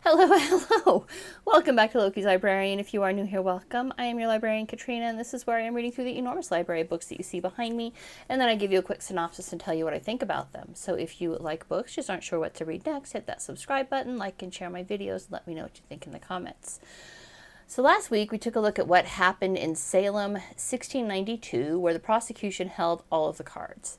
Hello, hello! Welcome back to Loki's Librarian. If you are new here, welcome. I am your librarian, Katrina, and this is where I am reading through the enormous library of books that you see behind me, and then I give you a quick synopsis and tell you what I think about them. So if you like books, just aren't sure what to read next, hit that subscribe button, like and share my videos, and let me know what you think in the comments. So last week we took a look at what happened in Salem, 1692, where the prosecution held all of the cards.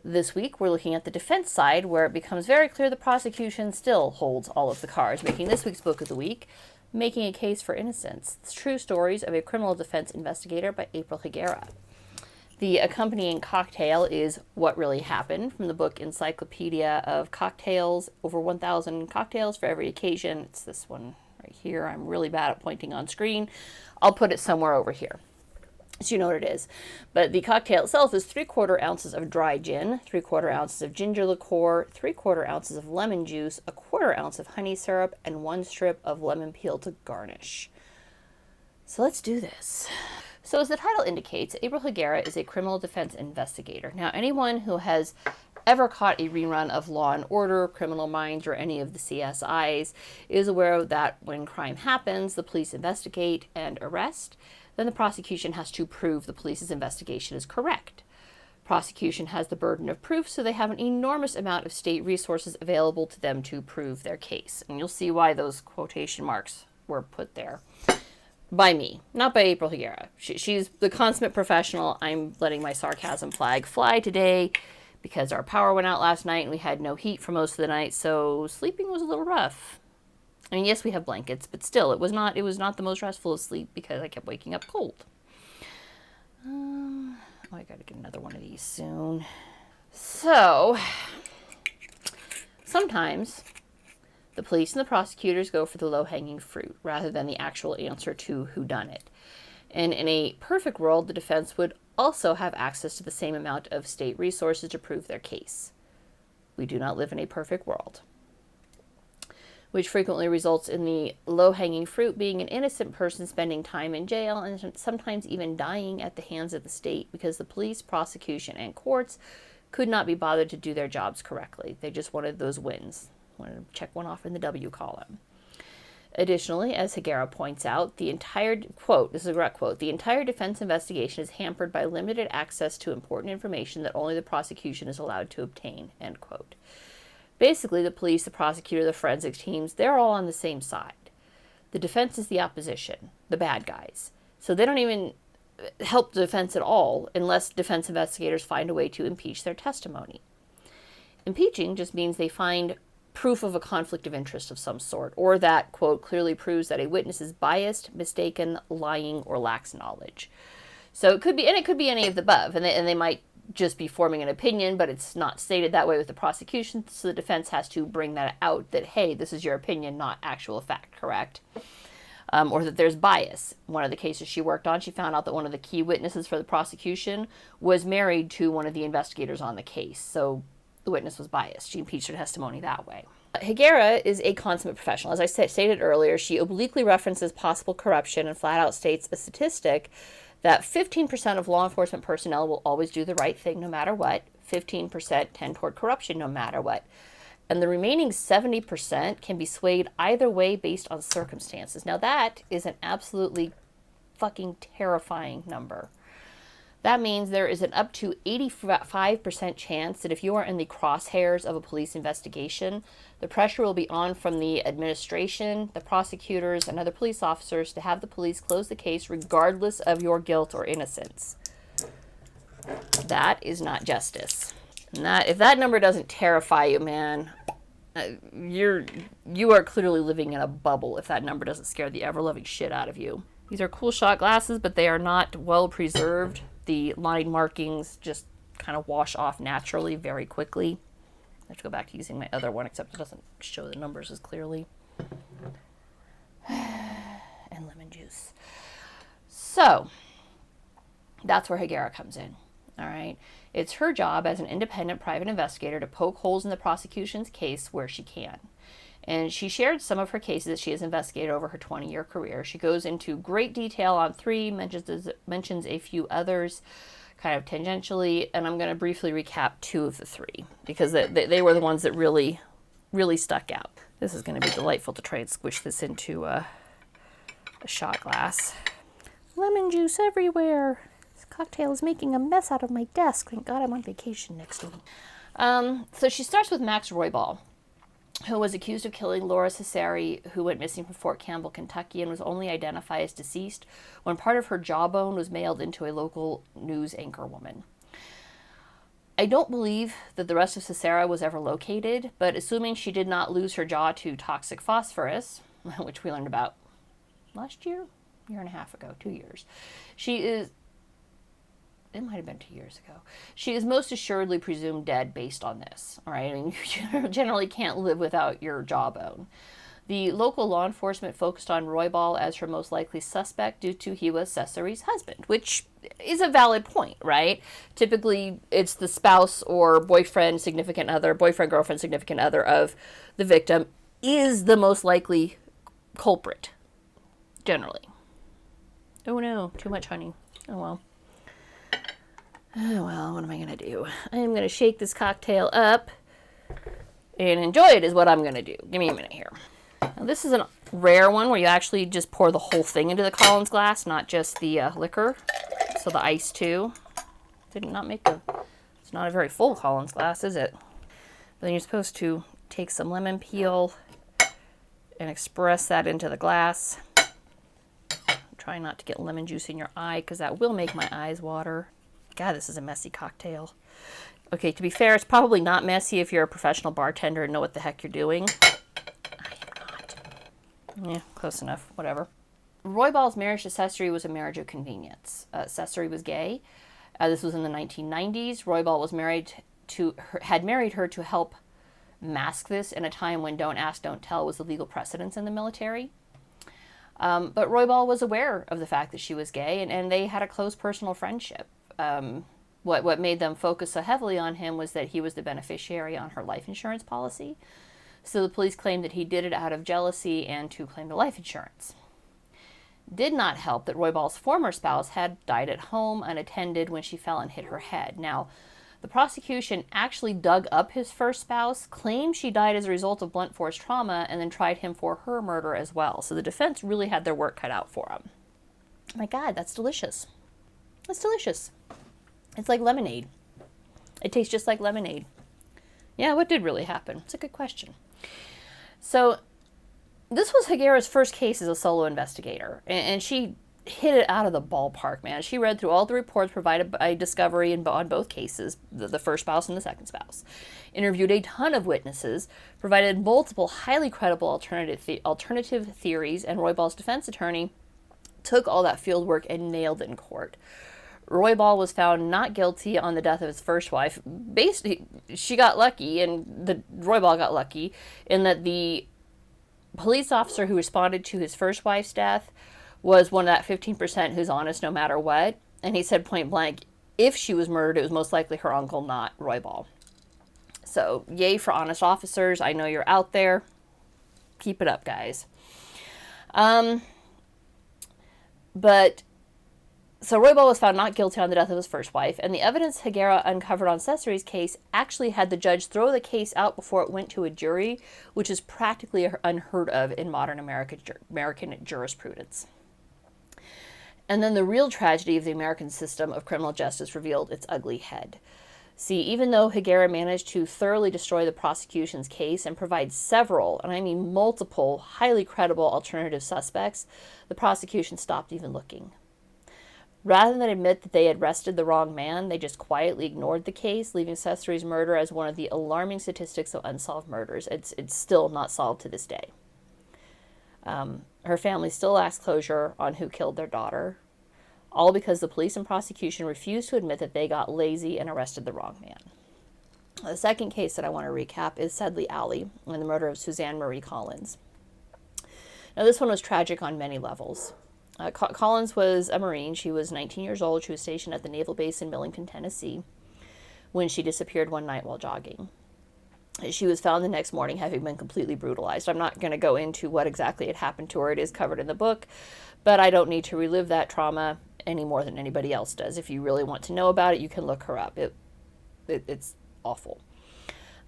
This week, we're looking at the defense side, where it becomes very clear the prosecution still holds all of the cards, making this week's book of the week, Making a Case for Innocence, the True Stories of a Criminal Defense Investigator by April Higuera. The accompanying cocktail is What Really Happened from the book Encyclopedia of Cocktails, over 1,000 cocktails for every occasion. It's this one right here. I'm really bad at pointing on screen. I'll put it somewhere over here, so you know what it is. But the cocktail itself is 3/4 ounces of dry gin, 3/4 ounces of ginger liqueur, 3/4 ounces of lemon juice, 1/4 ounce of honey syrup, and 1 strip of lemon peel to garnish. So let's do this. So as the title indicates, April Higuera is a criminal defense investigator. Now, anyone who has ever caught a rerun of Law and Order, Criminal Minds, or any of the CSIs is aware that when crime happens, the police investigate and arrest. Then the prosecution has to prove the police's investigation is correct. Prosecution has the burden of proof, so they have an enormous amount of state resources available to them to prove their case. And you'll see why those quotation marks were put there. By me, not by April Higuera. She's the consummate professional. I'm letting my sarcasm flag fly today because our power went out last night and we had no heat for most of the night, so sleeping was a little rough. I mean, yes, we have blankets, but still, it was not the most restful of sleep because I kept waking up cold. I gotta get another one of these soon. So, sometimes the police and the prosecutors go for the low-hanging fruit rather than the actual answer to whodunit. And in a perfect world, the defense would also have access to the same amount of state resources to prove their case. We do not live in a perfect world, which frequently results in the low-hanging fruit being an innocent person spending time in jail and sometimes even dying at the hands of the state because the police, prosecution, and courts could not be bothered to do their jobs correctly. They just wanted those wins, wanted to check one off in the W column. Additionally, as Higuera points out, the entire, quote, this is a direct quote, the entire defense investigation is hampered by limited access to important information that only the prosecution is allowed to obtain, end quote. Basically, the police, the prosecutor, the forensic teams, they're all on the same side. The defense is the opposition, the bad guys. So they don't even help the defense at all unless defense investigators find a way to impeach their testimony. Impeaching just means they find proof of a conflict of interest of some sort, or that, quote, clearly proves that a witness is biased, mistaken, lying, or lacks knowledge. So it could be any of the above, and they might just be forming an opinion, but it's not stated that way with the prosecution, so the defense has to bring that out that, hey, this is your opinion, not actual fact, correct? Or that there's bias. One of the cases she worked on, she found out that one of the key witnesses for the prosecution was married to one of the investigators on the case, so the witness was biased. She impeached her testimony that way. Higuera is a consummate professional. As I stated earlier, she obliquely references possible corruption and flat out states a statistic that 15% of law enforcement personnel will always do the right thing no matter what, 15% tend toward corruption no matter what, and the remaining 70% can be swayed either way based on circumstances. Now that is an absolutely fucking terrifying number. That means there is an up to 85% chance that if you are in the crosshairs of a police investigation, the pressure will be on from the administration, the prosecutors, and other police officers to have the police close the case regardless of your guilt or innocence. That is not justice. And if that number doesn't terrify you, man, you are clearly living in a bubble if that number doesn't scare the ever-loving shit out of you. These are cool shot glasses, but they are not well preserved. The line markings just kind of wash off naturally very quickly. I have to go back to using my other one, except it doesn't show the numbers as clearly. And lemon juice. So, that's where Higuera comes in. All right. It's her job as an independent private investigator to poke holes in the prosecution's case where she can. And she shared some of her cases that she has investigated over her 20-year career. She goes into great detail on 3, mentions a few others kind of tangentially, and I'm going to briefly recap 2 of the 3 because they were the ones that really stuck out. This is going to be delightful to try and squish this into a shot glass. Lemon juice everywhere. This cocktail is making a mess out of my desk. Thank God I'm on vacation next week. So she starts with Max Roybal, who was accused of killing Laura Cesari, who went missing from Fort Campbell, Kentucky, and was only identified as deceased when part of her jawbone was mailed into a local news anchor woman. I don't believe that the rest of Cesara was ever located, but assuming she did not lose her jaw to toxic phosphorus, which we learned about last year and a half ago, 2 years, it might have been 2 years ago. She is most assuredly presumed dead based on this. All right, I mean, you generally can't live without your jawbone. The local law enforcement focused on Roybal as her most likely suspect due to he was Cesari's husband, which is a valid point, right? Typically, it's the spouse or boyfriend, significant other, boyfriend, girlfriend, significant other of the victim is the most likely culprit, generally. Oh no, too much honey. Oh well. Oh well, what am I going to do? I'm going to shake this cocktail up and enjoy it is what I'm going to do. Give me a minute here. Now, this is a rare one where you actually just pour the whole thing into the Collins glass, not just the liquor. So the ice too. It's not a very full Collins glass, is it? But then you're supposed to take some lemon peel and express that into the glass. Try not to get lemon juice in your eye because that will make my eyes water. God, this is a messy cocktail. Okay, to be fair, it's probably not messy if you're a professional bartender and know what the heck you're doing. I am not. Yeah, close enough. Whatever. Roybal's marriage to Cesari was a marriage of convenience. Cesari was gay. This was in the 1990s. Roybal had married her to help mask this in a time when don't ask, don't tell was the legal precedence in the military. But Roybal was aware of the fact that she was gay, and they had a close personal friendship. What made them focus so heavily on him was that he was the beneficiary on her life insurance policy. So the police claimed that he did it out of jealousy and to claim the life insurance. Did not help that Roybal's former spouse had died at home unattended when she fell and hit her head. Now, the prosecution actually dug up his first spouse, claimed she died as a result of blunt force trauma, and then tried him for her murder as well. So the defense really had their work cut out for them. Oh my God, that's delicious. That's delicious. It's like lemonade. It tastes just like lemonade. Yeah, what did really happen? It's a good question. So this was Higuera's first case as a solo investigator, and she hit it out of the ballpark, man. She read through all the reports provided by Discovery on both cases, the first spouse and the second spouse, interviewed a ton of witnesses, provided multiple highly credible alternative theories, and Roybal's defense attorney took all that field work and nailed it in court. Roybal was found not guilty on the death of his first wife. Basically, she got lucky, and Roybal got lucky in that the police officer who responded to his first wife's death was one of that 15% who's honest no matter what. And he said point blank, if she was murdered, it was most likely her uncle, not Roybal. So, yay for honest officers. I know you're out there. Keep it up, guys. So Roybal was found not guilty on the death of his first wife, and the evidence Higuera uncovered on Cesari's case actually had the judge throw the case out before it went to a jury, which is practically unheard of in modern American jurisprudence. And then the real tragedy of the American system of criminal justice revealed its ugly head. See, even though Higuera managed to thoroughly destroy the prosecution's case and provide several, and I mean multiple, highly credible alternative suspects, the prosecution stopped even looking. Rather than admit that they had arrested the wrong man, they just quietly ignored the case, leaving Cesari's murder as one of the alarming statistics of unsolved murders. It's still not solved to this day. Her family still lacks closure on who killed their daughter, all because the police and prosecution refused to admit that they got lazy and arrested the wrong man. The second case that I want to recap is Sedley Alley and the murder of Suzanne Marie Collins. Now, this one was tragic on many levels. Collins was a Marine. She was 19 years old. She was stationed at the naval base in Millington, Tennessee, when she disappeared one night while jogging. She was found the next morning having been completely brutalized. I'm not going to go into what exactly had happened to her. It is covered in the book, but I don't need to relive that trauma any more than anybody else does. If you really want to know about it, you can look her up. It's awful.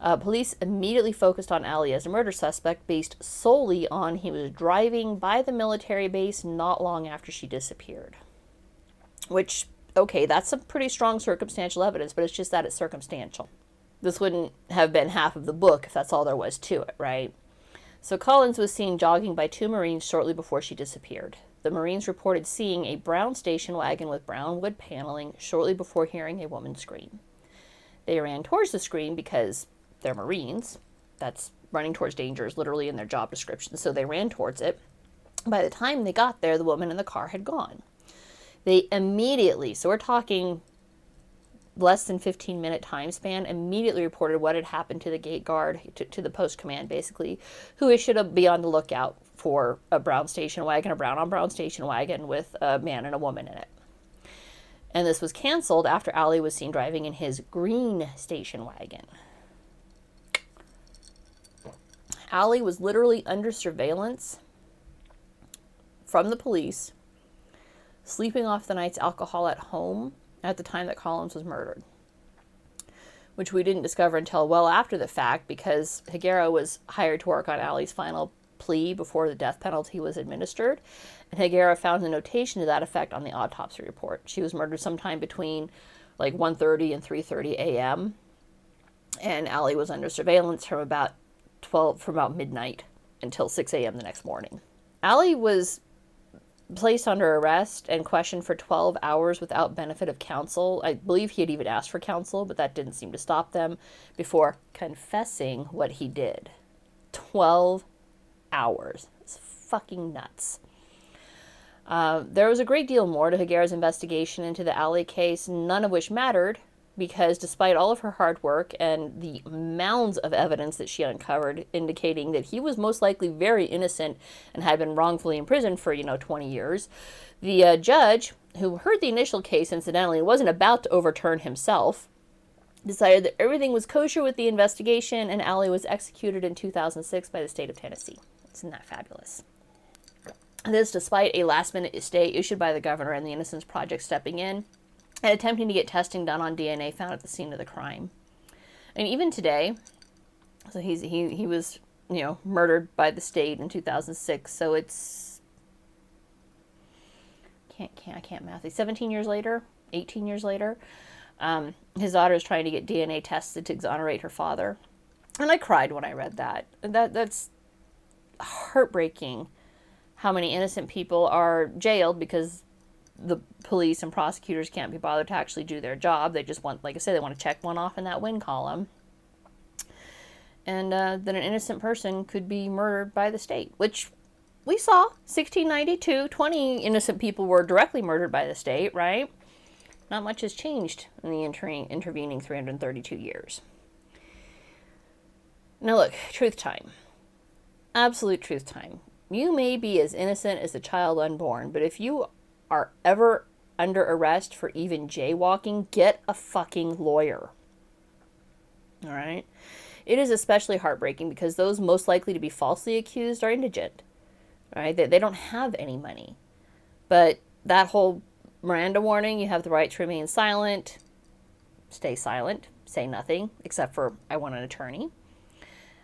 Police immediately focused on Ali as a murder suspect based solely on he was driving by the military base not long after she disappeared. Which, okay, that's some pretty strong circumstantial evidence, but it's just that it's circumstantial. This wouldn't have been half of the book if that's all there was to it, right? So Collins was seen jogging by 2 Marines shortly before she disappeared. The Marines reported seeing a brown station wagon with brown wood paneling shortly before hearing a woman scream. They ran towards the scream because they're Marines. That's running towards danger is literally in their job description, so they ran towards it. By the time they got there, the woman in the car had gone. They immediately, so we're talking less than 15-minute time span, immediately reported what had happened to the gate guard, to the post command basically, who issued a be on the lookout for a brown station wagon, a brown on brown station wagon with a man and a woman in it. And this was canceled after Ali was seen driving in his green station wagon. Ali was literally under surveillance from the police, sleeping off the night's alcohol at home at the time that Collins was murdered, which we didn't discover until well after the fact because Higuera was hired to work on Ali's final plea before the death penalty was administered, and Higuera found a notation to that effect on the autopsy report. She was murdered sometime between like 1:30 and 3:30 a.m., and Ali was under surveillance from about midnight until 6 a.m. the next morning. Ali was placed under arrest and questioned for 12 hours without benefit of counsel. I believe he had even asked for counsel, but that didn't seem to stop them, before confessing what he did. 12 hours. It's fucking nuts. There was a great deal more to Higuera's investigation into the Ali case, none of which mattered, because despite all of her hard work and the mounds of evidence that she uncovered indicating that he was most likely very innocent and had been wrongfully imprisoned for, 20 years, the judge, who heard the initial case incidentally and wasn't about to overturn himself, decided that everything was kosher with the investigation, and Ali was executed in 2006 by the state of Tennessee. Isn't that fabulous? This despite a last-minute stay issued by the governor and the Innocence Project stepping in and attempting to get testing done on DNA found at the scene of the crime. And even today, so he was, murdered by the state in 2006, so it's, I can't math. 17 years later, 18 years later, his daughter is trying to get DNA tested to exonerate her father. And I cried when I read that. That's heartbreaking how many innocent people are jailed because the police and prosecutors can't be bothered to actually do their job. They just want, like I said, they want to check one off in that win column. And that an innocent person could be murdered by the state, which we saw. 1692, 20 innocent people were directly murdered by the state, right? Not much has changed in the intervening 332 years. Now look, truth time. Absolute truth time. You may be as innocent as the child unborn, but if you are ever under arrest for even jaywalking, get a fucking lawyer. All right? It is especially heartbreaking because those most likely to be falsely accused are indigent. All right? They don't have any money. But that whole Miranda warning, you have the right to remain silent, stay silent, say nothing, except for I want an attorney.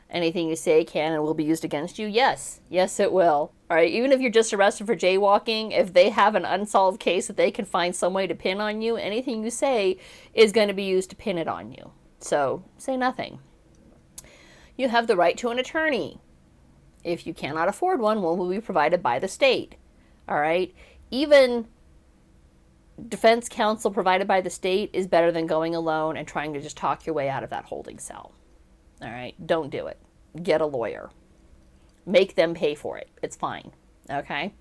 Anything you say can and will be used against you? Yes. Yes, it will. All right. Even if you're just arrested for jaywalking, if they have an unsolved case that they can find some way to pin on you, anything you say is going to be used to pin it on you. So say nothing. You have the right to an attorney. If you cannot afford one will be provided by the state. All right. Even defense counsel provided by the state is better than going alone and trying to just talk your way out of that holding cell. All right, don't do it. Get a lawyer. Make them pay for it. It's fine, okay?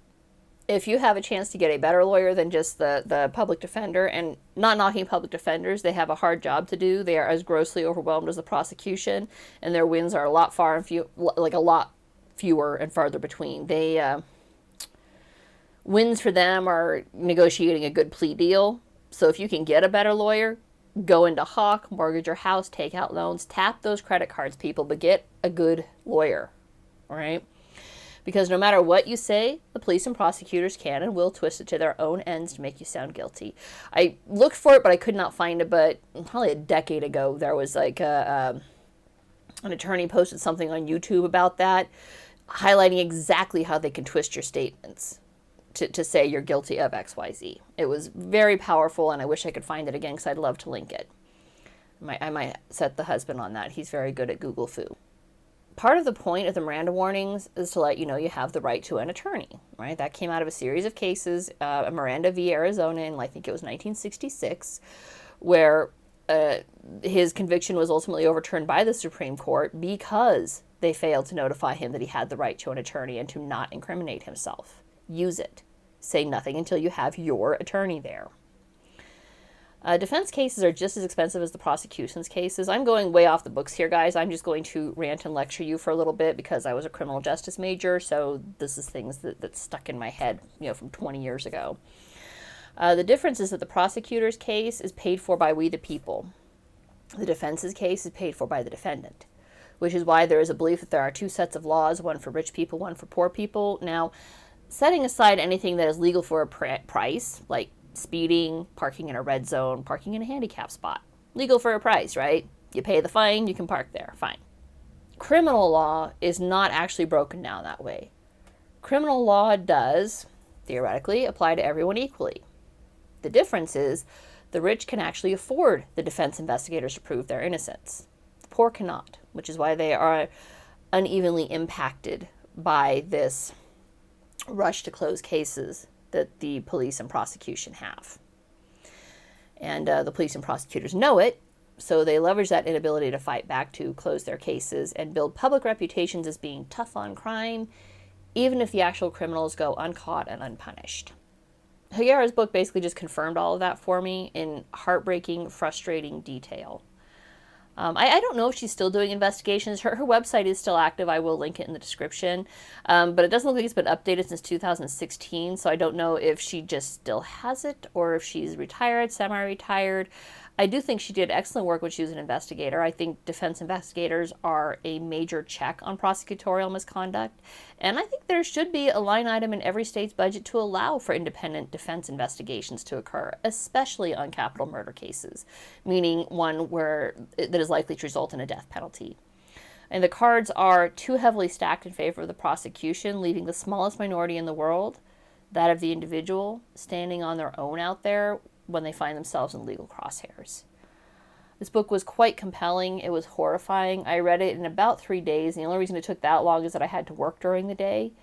If you have a chance to get a better lawyer than just the public defender, and not knocking public defenders, they have a hard job to do. They are as grossly overwhelmed as the prosecution, and their wins are a lot fewer and farther between. Wins for them are negotiating a good plea deal. So if you can get a better lawyer, go into Hawk, mortgage your house, take out loans, tap those credit cards, people, but get a good lawyer, all right? Because no matter what you say, the police and prosecutors can and will twist it to their own ends to make you sound guilty. I looked for it, but I could not find it, but probably a decade ago, there was like a An attorney posted something on YouTube about that, highlighting exactly how they can twist your statements to say you're guilty of XYZ. It was very powerful, and I wish I could find it again because I'd love to link it. I might set the husband on that. He's very good at Google Foo. Part of the point of the Miranda warnings is to let you know you have the right to an attorney, right? That came out of a series of cases, Miranda v. Arizona in, I think it was 1966, where his conviction was ultimately overturned by the Supreme Court because they failed to notify him that he had the right to an attorney and to not incriminate himself. Use it. Say nothing until you have your attorney there. Defense cases are just as expensive as the prosecution's cases. I'm going way off the books here, guys. I'm just going to rant and lecture you for a little bit because I was a criminal justice major, so this is things that stuck in my head, from 20 years ago. The difference is that the prosecutor's case is paid for by we the people. The defense's case is paid for by the defendant, which is why there is a belief that there are two sets of laws, one for rich people, one for poor people. Now, setting aside anything that is legal for a price, like speeding, parking in a red zone, parking in a handicap spot. Legal for a price, right? You pay the fine, you can park there, fine. Criminal law is not actually broken down that way. Criminal law does, theoretically, apply to everyone equally. The difference is the rich can actually afford the defense investigators to prove their innocence. The poor cannot, which is why they are unevenly impacted by this rush to close cases that the police and prosecution have. And the police and prosecutors know it, so they leverage that inability to fight back to close their cases and build public reputations as being tough on crime, even if the actual criminals go uncaught and unpunished. Higuera's book basically just confirmed all of that for me in heartbreaking, frustrating detail. I don't know if she's still doing investigations. Her website is still active. I will link it in the description. But it doesn't look like it's been updated since 2016, so I don't know if she just still has it or if she's retired, semi-retired. I do think she did excellent work when she was an investigator. I think defense investigators are a major check on prosecutorial misconduct. And I think there should be a line item in every state's budget to allow for independent defense investigations to occur, especially on capital murder cases, meaning one that is likely to result in a death penalty. And the cards are too heavily stacked in favor of the prosecution, leaving the smallest minority in the world, that of the individual, standing on their own out there when they find themselves in legal crosshairs. This book was quite compelling. It was horrifying. I read it in about 3 days. The only reason it took that long is that I had to work during the day.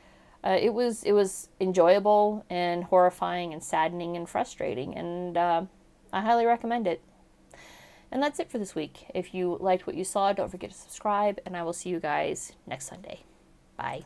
It was enjoyable and horrifying and saddening and frustrating, and I highly recommend it. And that's it for this week. If you liked what you saw, don't forget to subscribe, and I will see you guys next Sunday. Bye.